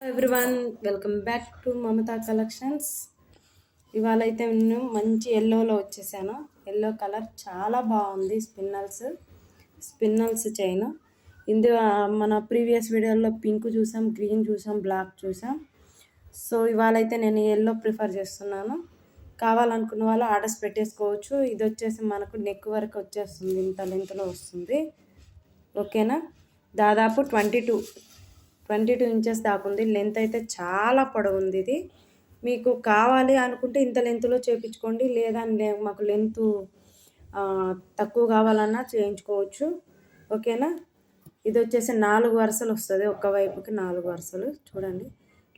Everyone welcome back to Mamata collections. ఇవాళ అయితే నేను మంచి ఎల్లోలో వచ్చేసాను. ఎల్లో కలర్ చాలా బాగుంది. Spinels chain. ఇందులో మన ప్రీవియస్ వీడియోలో పింక్ చూసాం, గ్రీన్ చూసాం, బ్లాక్ చూసాం. సో ఇవాళ అయితే నేను ఎల్లో ప్రిఫర్ చేస్తున్నాను. కావాలనుకున్న వాళ్ళు ఆర్డర్స్ పెట్టేసుకోవచ్చు. ఇది వచ్చేసి మనకు నెక్ వరకు వచ్చేస్తుంది, ఇంత లెంత్లో వస్తుంది. ఓకేనా, దాదాపు 22 ఇంచెస్ దాకా ఉంది. లెంత్ అయితే చాలా పొడవుంది. ఇది మీకు కావాలి అనుకుంటే ఇంత లెంత్లో చేయించుకోండి, లేదా మాకు లెంత్ తక్కువ కావాలన్నా చేయించుకోవచ్చు. ఓకేనా, ఇది వచ్చేసి 4 వరుసలు వస్తుంది, ఒక్క వైపుకి 4 వరుసలు. చూడండి,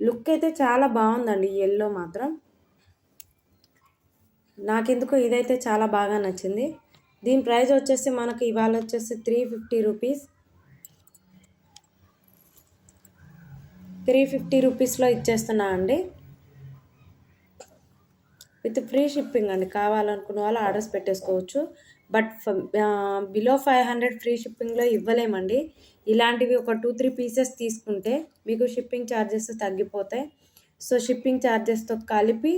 లుక్ అయితే చాలా బాగుందండి. ఈ ఎల్లో మాత్రం నాకెందుకో ఇదైతే చాలా బాగా నచ్చింది. దీని ప్రైస్ వచ్చేసి మనకి ఇవాళ వచ్చేసి 350 రూపీస్. 350 రూపీస్లో ఇచ్చేస్తున్నా అండి, విత్ ఫ్రీ షిప్పింగ్ అండి. కావాలనుకున్న వాళ్ళు ఆర్డర్స్ పెట్టేసుకోవచ్చు. బట్ బిలో 500 ఫ్రీ షిప్పింగ్లో ఇవ్వలేమండి. ఇలాంటివి ఒక 2-3 పీసెస్ తీసుకుంటే మీకు షిప్పింగ్ ఛార్జెస్ తగ్గిపోతాయి. సో షిప్పింగ్ ఛార్జెస్తో కలిపి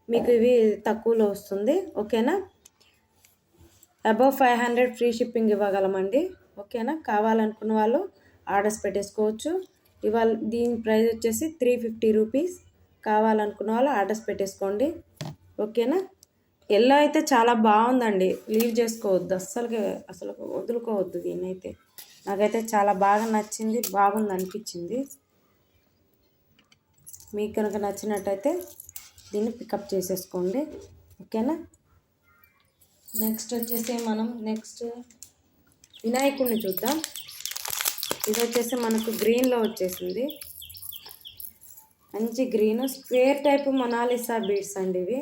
మీకు ఇవి తక్కువలో వస్తుంది. ఓకేనా, అబవ్ 500 ఫ్రీ షిప్పింగ్ ఇవ్వగలమండి. ఓకేనా, కావాలనుకున్న వాళ్ళు ఆర్డర్స్ పెట్టేసుకోవచ్చు. ఇవాళ దీని ప్రైస్ వచ్చేసి 350 రూపీస్. కావాలనుకున్న వాళ్ళు ఆర్డర్స్ పెట్టేసుకోండి. ఓకేనా, ఎల్లో అయితే చాలా బాగుందండి. లీవ్ చేసుకోవద్దు, అసలు వదులుకోవద్దు దీన్నైతే. నాకైతే చాలా బాగా నచ్చింది, బాగుంది అనిపించింది. మీకు కనుక నచ్చినట్టయితే దీన్ని పికప్ చేసేసుకోండి. ఓకేనా, నెక్స్ట్ వచ్చేసి మనం వినాయకుడిని చూద్దాం. ఇది వచ్చేసి మనకు గ్రీన్లో వచ్చేసింది, మంచి green square type Mona Lisa beads అండి. ఇవి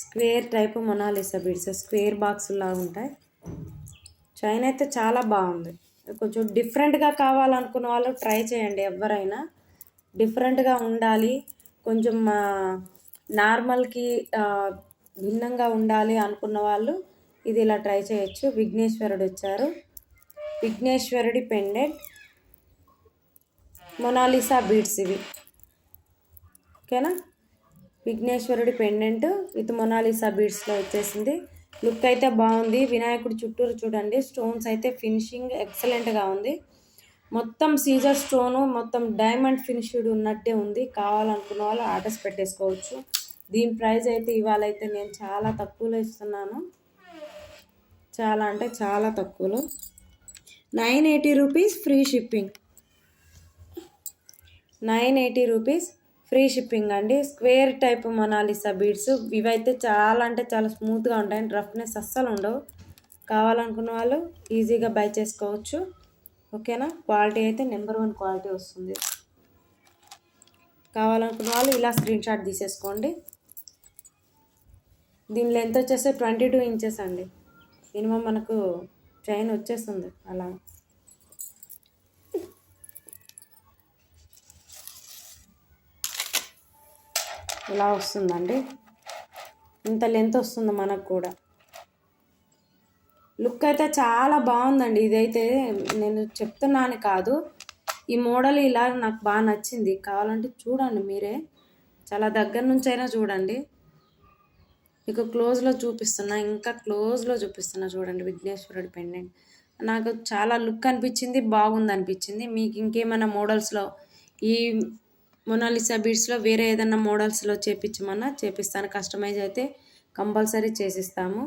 square type Mona Lisa beads, square box లాగా ఉంటాయి. చైన్ అయితే చాలా బాగుంది. కొంచెం డిఫరెంట్గా కావాలనుకున్న వాళ్ళు ట్రై చేయండి. ఎవరైనా డిఫరెంట్గా ఉండాలి, కొంచెం నార్మల్కి భిన్నంగా ఉండాలి అనుకున్న వాళ్ళు ఇది ఇలా ట్రై చేయొచ్చు. విఘ్నేశ్వరుడు వచ్చారు, విఘ్నేశ్వరుడి పెండెంట్ మొనాలిసా బీడ్స్ ఇవి. ఓకేనా, విఘ్నేశ్వరుడి పెండెంట్ విత్ మొనాలిసా బీడ్స్లో వచ్చేసింది. లుక్ అయితే బాగుంది. వినాయకుడి చుట్టూరు చూడండి, స్టోన్స్ అయితే ఫినిషింగ్ ఎక్సలెంట్గా ఉంది. మొత్తం సీజర్ స్టోను, మొత్తం డైమండ్ ఫినిష్డ్ ఉన్నట్టే ఉంది. కావాలనుకున్న వాళ్ళు ఆర్డర్స్ పెట్టేసుకోవచ్చు. దీని ప్రైస్ అయితే ఇవాళ అయితే నేను చాలా తక్కువలో ఇస్తున్నాను, చాలా అంటే చాలా తక్కువలో. 980 rupees free shipping. 980 rupees free shipping అండి. స్క్వేర్ టైప్ మొనాలిసా బీడ్స్ ఇవైతే చాలా అంటే చాలా స్మూత్గా ఉంటాయి, రఫ్నెస్ అస్సలు ఉండవు. కావాలనుకున్న వాళ్ళు ఈజీగా బై చేసుకోవచ్చు. ఓకేనా, క్వాలిటీ అయితే నెంబర్ 1 క్వాలిటీ వస్తుంది. కావాలనుకున్న వాళ్ళు ఇలా స్క్రీన్ షాట్ తీసేసుకోండి. దీని లెంత్ వచ్చేసి 22 ఇంచెస్ అండి. మినిమం మనకు చైన్ వచ్చేస్తుంది అలా. ఇలా వస్తుందండి, ఇంత లెంత్ వస్తుంది మనకు కూడా. లుక్ అయితే చాలా బాగుందండి. ఇదైతే నేను చెప్తున్నాను కాదు, ఈ మోడల్ ఇలా నాకు బాగా నచ్చింది. కావాలంటే చూడండి మీరే, చాలా దగ్గర నుంచి అయినా చూడండి. మీకు క్లోజ్లో చూపిస్తున్నా, ఇంకా క్లోజ్లో చూపిస్తున్నా చూడండి. విఘ్నేశ్వరుడి పెండెంట్ నాకు చాలా లుక్ అనిపించింది, బాగుంది అనిపించింది. మీకు ఇంకేమైనా మోడల్స్లో ఈ మొనాలిసా బీడ్స్లో వేరే ఏదైనా మోడల్స్లో చేపించమన్నా చేపిస్తాను. కస్టమైజ్ అయితే కంపల్సరీ చేసిస్తాము,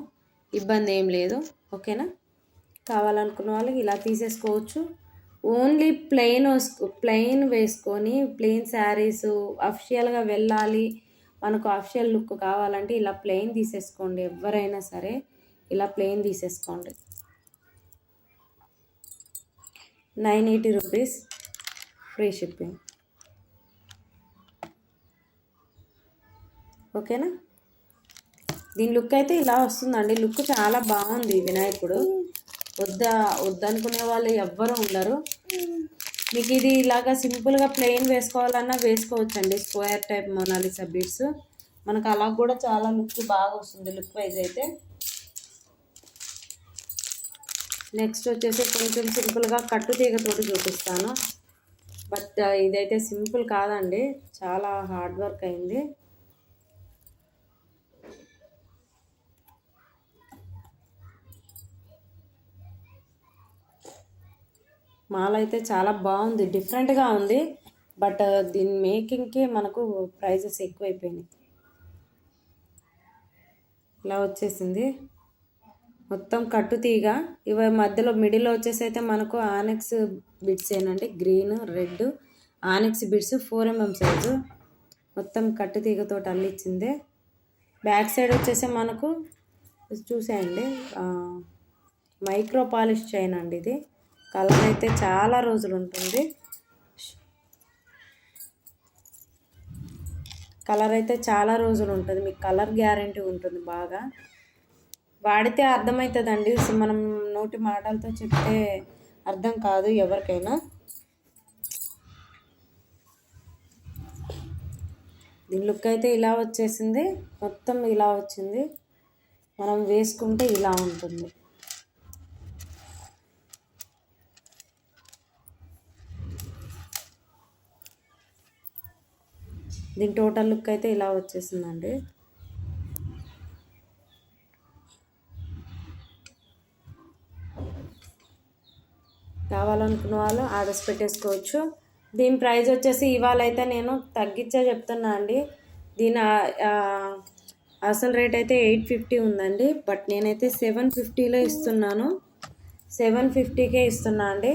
ఇబ్బంది ఏం లేదు. ఓకేనా, కావాలనుకున్న వాళ్ళు ఇలా తీసేసుకోవచ్చు. ఓన్లీ ప్లెయిన్ వేసుకొని ప్లెయిన్ శారీస్ అఫిషియల్గా వెళ్ళాలి, మనకు అఫిషియల్ లుక్ కావాలంటే ఇలా ప్లెయిన్ తీసేసుకోండి. ఎవరైనా సరే ఇలా ప్లెయిన్ తీసేసుకోండి. 980 రూపీస్ ఫ్రీ షిప్పింగ్. ఓకేనా, దీని లుక్ అయితే ఇలా వస్తుందండి. లుక్ చాలా బాగుంది. వినాయకుడు వద్దనుకునే వాళ్ళు ఎవ్వరూ ఉండరు. మీకు ఇది ఇలాగా సింపుల్గా ప్లెయిన్ వేసుకోవాలన్నా వేసుకోవచ్చండి. స్క్వేర్ టైప్ మొనాలిసా బీడ్స్ మనకు అలా కూడా చాలా లుక్ బాగా వస్తుంది, లుక్ వైజ్ అయితే. నెక్స్ట్ వచ్చేసి కొంచెం సింపుల్గా కట్టు తీగతోటి చూపిస్తాను. బట్ ఇదైతే సింపుల్ కాదండి, చాలా హార్డ్ వర్క్ అయింది. మాల అయితే చాలా బాగుంది, డిఫరెంట్గా ఉంది. బట్ దీని మేకింగ్కి మనకు ప్రైజెస్ ఎక్కువైపోయినాయి. ఇలా వచ్చేసింది మొత్తం కట్టుతీగ. ఇవి మధ్యలో మిడిల్లో వచ్చేసి అయితే మనకు ఆనెక్స్ బిడ్స్ ఏనండి, green red onyx beads 4mm size. మొత్తం కట్టుతీగతో అల్లిచ్చింది. బ్యాక్ సైడ్ వచ్చేసి మనకు చూసేయండి మైక్రో పాలిష్ చైన్ అండి. ఇది కలర్ అయితే చాలా రోజులు ఉంటుంది. మీకు కలర్ గ్యారంటీ ఉంటుంది. బాగా వాడితే అర్థమవుతుందండి, మనం నోటి మాటలతో చెప్తే అర్థం కాదు ఎవరికైనా. దీని లుక్ అయితే ఇలా వచ్చేసింది, మొత్తం ఇలా వచ్చింది. మనం వేసుకుంటే ఇలా ఉంటుంది. దీని టోటల్ లుక్ అయితే ఇలా వచ్చేసిందండి. కావాలనుకున్న వాళ్ళు ఆర్డర్స్ పెట్టేసుకోవచ్చు. దీని ప్రైస్ వచ్చేసి ఇవాళ అయితే నేను తగ్గించే చెప్తున్నా అండి. దీని అసలు రేట్ అయితే 850 ఉందండి, బట్ నేనైతే 750లో ఇస్తున్నాను. 750కే ఇస్తున్నా అండి.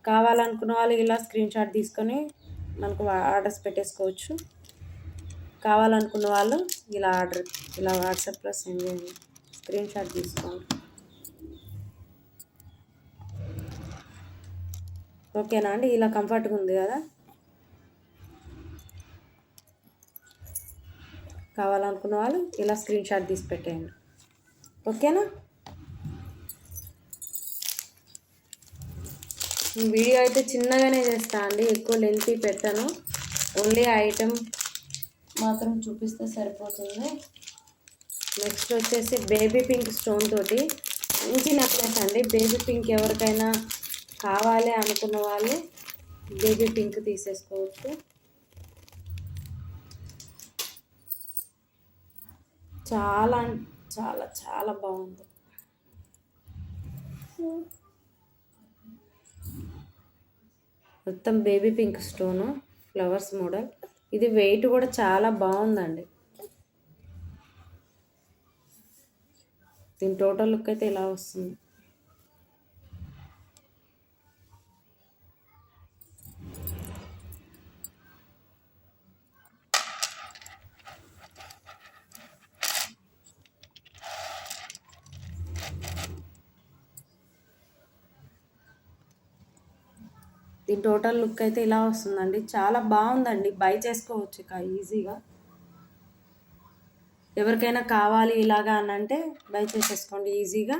కావాలనుకున్న వాళ్ళు ఇలా స్క్రీన్ షాట్ తీసుకొని మనకు ఆర్డర్స్ పెట్టేసుకోవచ్చు. కావాలనుకున్న వాళ్ళు ఇలా వాట్సాప్లో సెండ్ చేయండి, స్క్రీన్ షాట్ తీసుకోండి. ఓకేనా అండి, ఇలా కంఫర్ట్గా ఉంది కదా. కావాలనుకున్న వాళ్ళు ఇలా స్క్రీన్ షాట్ తీసి పెట్టేయండి. ఓకేనా. వీడియో అయితే చిన్నగానే చేస్తా అండి, ఎక్కువ లెంతీ పెట్టాను. ఓన్లీ ఐటెం మాత్రం చూపిస్తే సరిపోతుంది. నెక్స్ట్ వచ్చేసి బేబీ పింక్ స్టోన్ తోటి మంచి నెక్లెస్ అండి. బేబీ పింక్ ఎవరికైనా కావాలి అనుకున్న వాళ్ళు బేబీ పింక్ తీసేసుకోవచ్చు. చాలా చాలా చాలా బాగుంది. మొత్తం baby pink stone, flowers model. ఇది వెయిట్ కూడా చాలా బాగుందండి. దీని టోటల్ లుక్ అయితే ఇలా వస్తుంది. దీని టోటల్ లుక్ అయితే ఇలా వస్తుందండి, చాలా బాగుందండి. బై చేసుకోవచ్చు ఇక ఈజీగా. ఎవరికైనా కావాలి ఇలాగా అని అంటే బై చేసేసుకోండి ఈజీగా.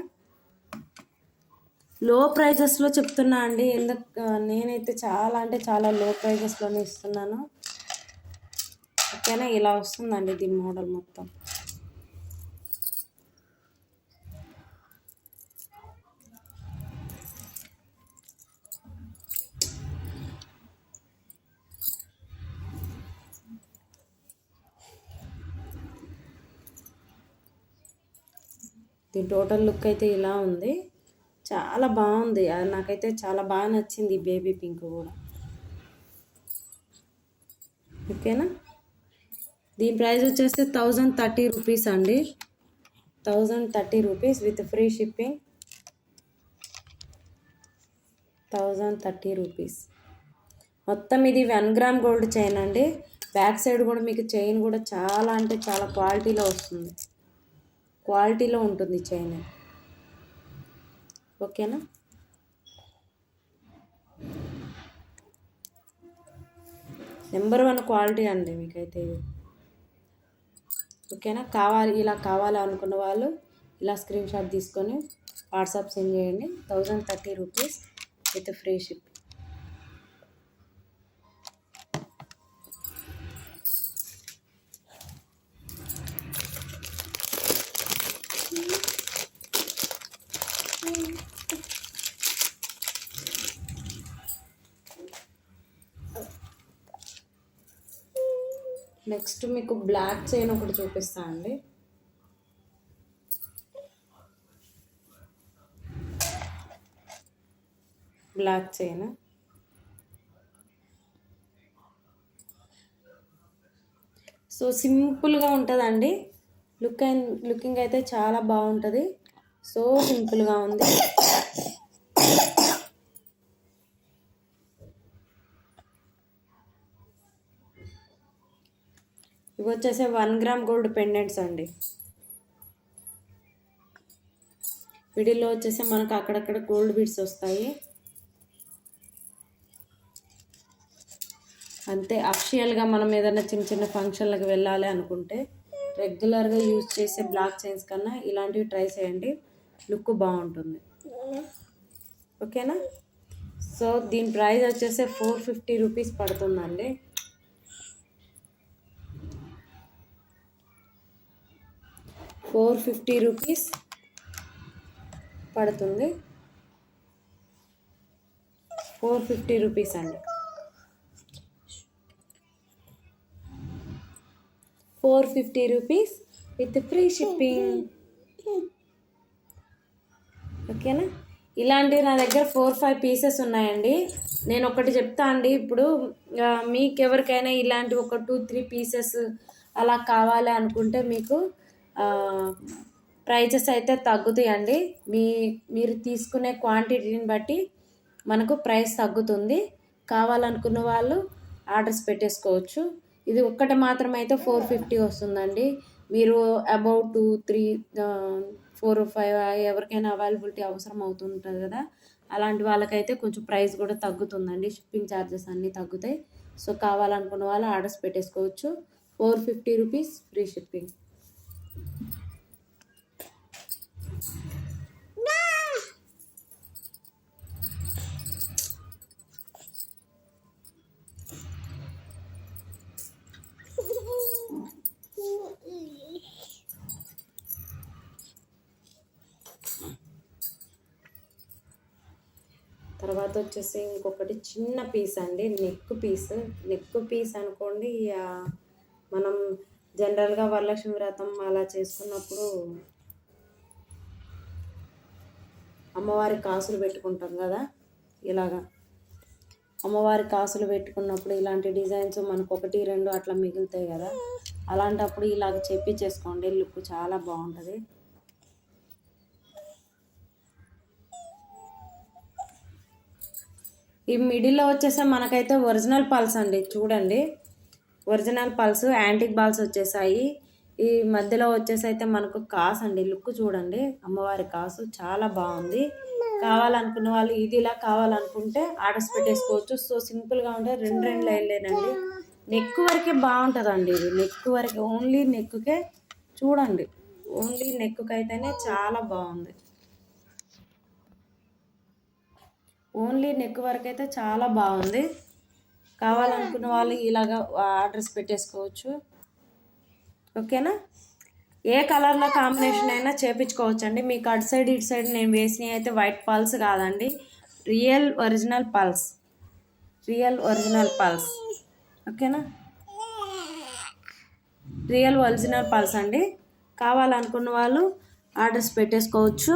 లో ప్రైజెస్లో చెప్తున్నా అండి, నేనైతే చాలా అంటే చాలా లో ప్రైజెస్లోనే ఇస్తున్నాను. ఓకేనా. ఇలా వస్తుందండి దీని మోడల్ మొత్తం. దీని టోటల్ లుక్ అయితే ఇలా ఉంది, చాలా బాగుంది. నాకైతే చాలా బాగా నచ్చింది బేబీ పింక్ కూడా. ఓకేనా. దీని ప్రైస్ వచ్చేసి 1030 రూపీస్ అండి. 1030 rupees with free shipping. 1030 rupees. మొత్తం ఇది 1 గ్రామ్ గోల్డ్ చైన్ అండి. బ్యాక్ సైడ్ కూడా మీకు చైన్ కూడా చాలా అంటే చాలా క్వాలిటీలో వస్తుంది, క్వాలిటీలో ఉంటుంది చైన్. ఓకేనా. నెంబర్ 1 క్వాలిటీ అండి మీకైతే. ఓకేనా. ఇలా కావాలి అనుకున్న వాళ్ళు ఇలా స్క్రీన్ షాట్ తీసుకొని వాట్సాప్ సెండ్ చేయండి. 1030 rupees with free ship. Next మీకు బ్లాక్ చైన్ ఒకటి చూపిస్తా అండి. బ్లాక్ చైన్ సో సింపుల్గా ఉంటుందండి. లుకింగ్ అయితే చాలా బాగుంటుంది. సో సింపుల్గా ఉంది. ఇవి వచ్చేసి 1 గ్రామ్ గోల్డ్ పెండెంట్స్ అండి. వీడియోలో వచ్చేసి మనకు అక్కడక్కడ గోల్డ్ బీడ్స్ వస్తాయి. అంతే. అఫిషియల్గా మనం ఏదైనా చిన్న చిన్న ఫంక్షన్లకు వెళ్ళాలి అనుకుంటే రెగ్యులర్గా యూజ్ చేసే బ్లాక్ చైన్స్ కన్నా ఇలాంటివి ట్రై చేయండి. లుక్ బాగుంటుంది. ఓకేనా. సో దీని ప్రైస్ వచ్చేసి 450 రూపీస్ పడుతుందండి. ₹450 పడుతుంది. 450 రూపీస్ అండి. 450 రూపీస్ విత్ ఫ్రీ షిప్పింగ్. ఓకేనా. ఇలాంటివి నా దగ్గర 4-5 పీసెస్ ఉన్నాయండి. నేను ఒకటి చెప్తా అండి. ఇప్పుడు మీకు ఎవరికైనా ఇలాంటి ఒక 2-3 పీసెస్ అలా కావాలి అనుకుంటే మీకు ప్రైజెస్ అయితే తగ్గుతాయండి. మీరు తీసుకునే క్వాంటిటీని బట్టి మనకు ప్రైస్ తగ్గుతుంది. కావాలనుకున్న వాళ్ళు ఆర్డర్స్ పెట్టేసుకోవచ్చు. ఇది ఒక్కటి మాత్రం అయితే 450 వస్తుందండి. మీరు అబౌట్ 2, 3, 4, 5 ఎవరికైనా అవైలబిలిటీ అవసరం అవుతుంటుంది కదా, అలాంటి వాళ్ళకైతే కొంచెం ప్రైస్ కూడా తగ్గుతుందండి. షిప్పింగ్ ఛార్జెస్ అన్నీ తగ్గుతాయి. సో కావాలనుకున్న వాళ్ళు ఆర్డర్స్ పెట్టేసుకోవచ్చు. 450 రూపీస్ ఫ్రీ షిప్పింగ్. తర్వాత వచ్చేసి ఇంకొకటి చిన్న పీస్ అండి. నెక్ పీస్ అనుకోండి. మనం జనరల్గా వరలక్ష్మి వ్రతం అలా చేసుకున్నప్పుడు అమ్మవారి కాసులు పెట్టుకుంటాం కదా, ఇలాగా అమ్మవారి కాసులు పెట్టుకున్నప్పుడు ఇలాంటి డిజైన్స్ మనకు 1-2 అట్లా మిగులుతాయి కదా, అలాంటప్పుడు ఇలాగ చేపించేసుకోండి. లుక్ చాలా బాగుంటుంది. ఈ మిడిల్లో వచ్చేసి మనకైతే ఒరిజినల్ పల్స్ అండి. చూడండి, ఒరిజినల్ పల్స్ యాంటిక్ బాల్స్ వచ్చేసాయి. ఈ మధ్యలో వచ్చేసి అయితే మనకు కాసు అండి. లుక్ చూడండి, అమ్మవారి కాసు చాలా బాగుంది. కావాలనుకున్న వాళ్ళు ఇది ఇలా కావాలనుకుంటే ఆర్డర్స్ పెట్టేసుకోవచ్చు. సో సింపుల్గా ఉంటే 2 లైన్లేనండి. నెక్ వరకే బాగుంటుందండి. ఇది నెక్ వరకే, ఓన్లీ నెక్కే. చూడండి, ఓన్లీ నెక్కి అయితేనే చాలా బాగుంది. ఓన్లీ నెక్ వరకు అయితే చాలా బాగుంది. కావాలనుకున్న వాళ్ళు ఇలాగా ఆర్డర్స్ పెట్టేసుకోవచ్చు. ఓకేనా. ఏ కలర్లో కాంబినేషన్ అయినా చేపించుకోవచ్చు అండి. మీకు అటు సైడ్ ఇటు సైడ్ నేను వేసినవి అయితే వైట్ పల్స్ కాదండి, రియల్ ఒరిజినల్ పల్స్. ఓకేనా. రియల్ ఒరిజినల్ పల్స్ అండి. కావాలనుకున్న వాళ్ళు ఆర్డర్స్ పెట్టేసుకోవచ్చు.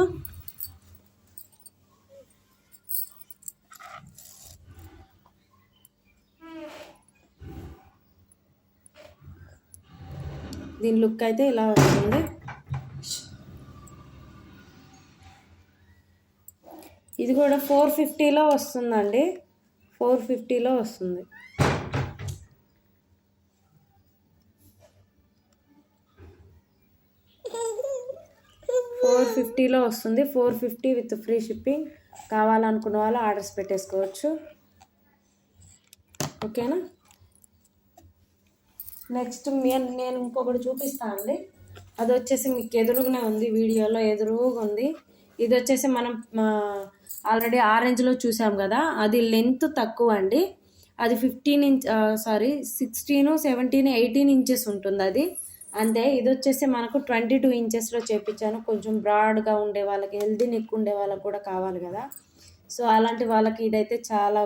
దీని లుక్ అయితే ఇలా వస్తుంది. ఇది కూడా 450లో వస్తుందండి. 450లో వస్తుంది. 450లో వస్తుంది. 450 విత్ ఫ్రీ షిప్పింగ్. కావాలనుకున్న వాళ్ళు ఆర్డర్స్ పెట్టేసుకోవచ్చు. ఓకేనా. నెక్స్ట్ నేను ఇంకొకటి చూపిస్తాను అండి. అది వచ్చేసి మీకు ఎదురుగానే ఉంది, వీడియోలో ఎదురుగా ఉంది. ఇది వచ్చేసి మనం ఆల్రెడీ ఆరెంజ్లో చూసాం కదా, అది లెంత్ తక్కువ అండి. అది 16, 17, 18 ఇంచెస్ ఉంటుంది అది. అంతే. ఇది వచ్చేసి మనకు 22 ఇంచెస్లో చేపించాను. కొంచెం బ్రాడ్గా ఉండే వాళ్ళకి, హెల్దీ నెక్ ఉండే వాళ్ళకి కూడా కావాలి కదా, సో అలాంటి వాళ్ళకి ఇదైతే చాలా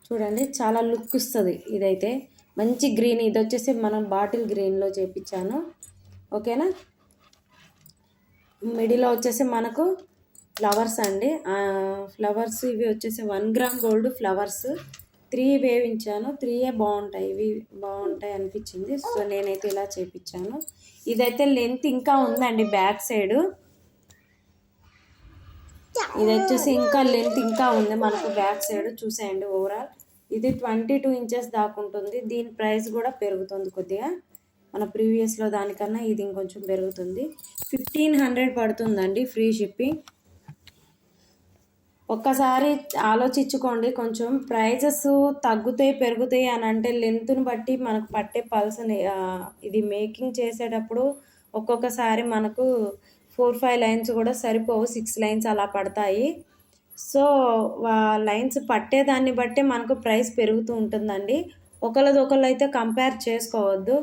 చూడండి చాలా లుక్ ఇస్తుంది. ఇదైతే మంచి గ్రీన్, ఇది వచ్చేసి మనం బాటిల్ గ్రీన్లో చేపించాను. ఓకేనా. మిడిల్లో వచ్చేసి మనకు ఫ్లవర్స్ అండి. ఫ్లవర్స్ ఇవి వచ్చేసి 1 గ్రామ్ గోల్డ్ ఫ్లవర్స్ 3 వేయించాను. 3 బాగుంటాయి, ఇవి బాగుంటాయి అనిపించింది. సో నేనైతే ఇలా చేపించాను. ఇదైతే లెంత్ ఇంకా ఉందండి బ్యాక్ సైడ్. ఇది వచ్చేసి ఇంకా లెంత్ ఇంకా ఉంది మనకు బ్యాక్ సైడ్. చూసేయండి ఓవరాల్ ఇది 22 ఇంచెస్ దాకా ఉంటుంది. దీని ప్రైస్ కూడా పెరుగుతుంది కొద్దిగా, మన ప్రీవియస్లో దానికన్నా ఇది ఇంకొంచెం పెరుగుతుంది. 1500 పడుతుందండి ఫ్రీ షిప్పింగ్. ఒక్కసారి ఆలోచించుకోండి, కొంచెం ప్రైజెస్ తగ్గుతాయి పెరుగుతాయి అని అంటే లెంత్ను బట్టి మనకు పట్టే పల్స్ని ఇది మేకింగ్ చేసేటప్పుడు ఒక్కొక్కసారి మనకు 4-5 లైన్స్ కూడా సరిపోవు, 6 లైన్స్ అలా పడతాయి. సో లైన్స్ పట్టేదాన్ని బట్టే మనకు ప్రైస్ పెరుగుతూ ఉంటుందండి. ఒకళ్ళది అయితే కంపేర్ చేసుకోవద్దు,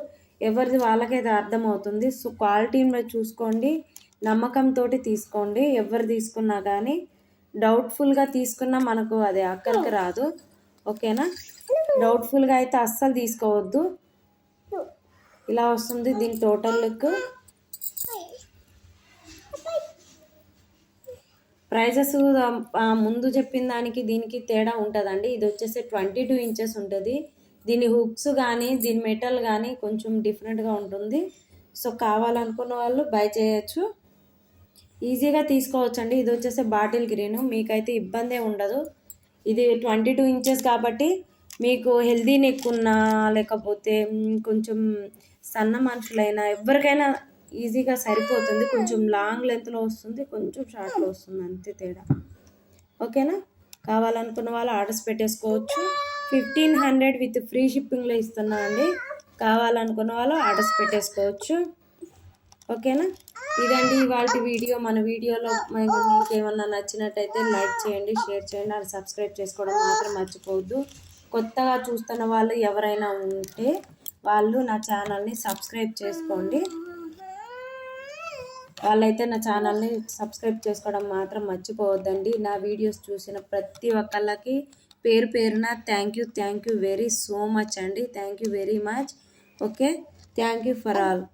ఎవరిది వాళ్ళకైతే అర్థమవుతుంది. సో క్వాలిటీని చూసుకోండి, నమ్మకంతో తీసుకోండి. ఎవరు తీసుకున్నా కానీ డౌట్ఫుల్గా తీసుకున్నా మనకు అది అక్కడికి రాదు. ఓకేనా. డౌట్ఫుల్గా అయితే అస్సలు తీసుకోవద్దు. ఇలా వస్తుంది దీని టోటల్ లుక్. ప్రైజెస్ ముందు చెప్పిన దానికి దీనికి తేడా ఉంటుందండి. ఇది వచ్చేసి 22 ఇంచెస్ ఉంటుంది. దీని హుక్స్ కానీ దీని మెటల్ కానీ కొంచెం డిఫరెంట్గా ఉంటుంది. సో కావాలనుకున్న వాళ్ళు బై చేయొచ్చు, ఈజీగా తీసుకోవచ్చండి. ఇది వచ్చేసి బాటిల్ గ్రీన్, మీకైతే ఇబ్బందే ఉండదు. ఇది 22 ఇంచెస్ కాబట్టి మీకు హెల్దీ నెక్ ఉన్నా లేకపోతే కొంచెం సన్న మనుషులైనా ఎవరికైనా ఈజీగా సరిపోతుంది. కొంచెం లాంగ్ లెంత్లో వస్తుంది, కొంచెం షార్ట్లో వస్తుంది, అంతే తేడా. ఓకేనా. కావాలనుకున్న వాళ్ళు ఆర్డర్స్ పెట్టేసుకోవచ్చు. 1500 విత్ ఫ్రీ షిప్పింగ్లో ఇస్తున్నా అండి. కావాలనుకున్న వాళ్ళు ఆర్డర్స్ పెట్టేసుకోవచ్చు. ఓకేనా. ఇదండి ఇవాళ వీడియో. మన వీడియోలో మీకు ఏమన్నా నచ్చినట్టయితే లైక్ చేయండి, షేర్ చేయండి, అది సబ్స్క్రైబ్ చేసుకోవడం మాత్రం మర్చిపోవద్దు. కొత్తగా చూస్తున్న వాళ్ళు ఎవరైనా ఉంటే వాళ్ళు నా ఛానల్ని సబ్స్క్రైబ్ చేసుకోండి. వాళ్ళైతే నా ఛానల్ని సబ్స్క్రైబ్ చేసుకోవడం మాత్రం మర్చిపోవద్దండి. నా వీడియోస్ చూసిన ప్రతి ఒక్కళ్ళకి పేరు పేరున thank you very so much అండి. Thank you very much. Okay. Thank you for all.